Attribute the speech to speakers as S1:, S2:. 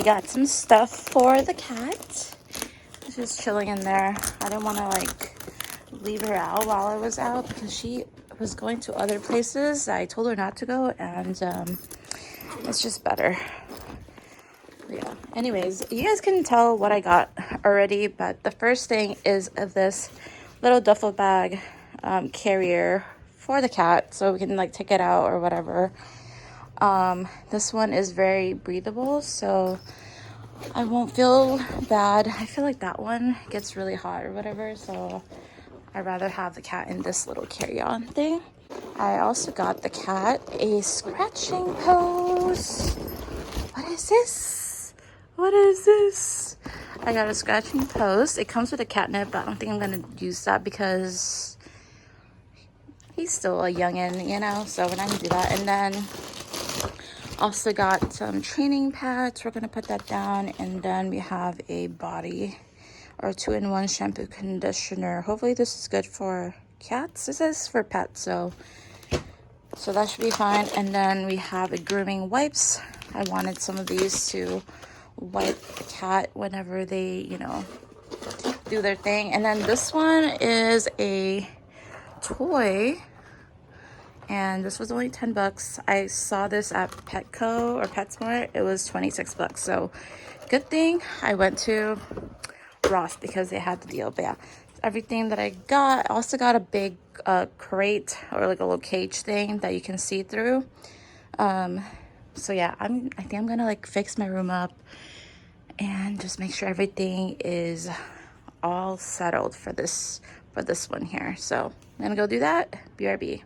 S1: got some stuff for the cat. She's just chilling in there. I didn't want to like leave her out while I was out because she was going to other places. I told her not to go, and it's just better. Yeah. Anyways, you guys can tell what I got already, but the first thing is of this little duffel bag carrier for the cat, so we can like take it out or whatever. This one is very breathable, so I won't feel bad. I feel like that one gets really hot or whatever, so I'd rather have the cat in this little carry-on thing. I also got the cat a scratching post. What is this? What is this? I got a scratching post. It comes with a catnip, but I don't think I'm gonna use that because he's still a youngin', you know, so we're not gonna do that. And then also got some training pads. We're gonna put that down, and then we have a body or 2-in-1 shampoo conditioner. Hopefully this is good for cats. This is for pets, so that should be fine. And then we have a grooming wipes. I wanted some of these to wipe the cat whenever they, you know, do their thing. And then this one is a toy, and this was only 10 bucks. I saw this at Petco or PetSmart. It was 26 bucks. So good thing I went to Ross because they had the deal. But yeah, everything that I got. I also got a big crate or like a little cage thing that you can see through. So yeah, I think I'm gonna like fix my room up and just make sure everything is all settled for this one here. So I'm gonna go do that. BRB.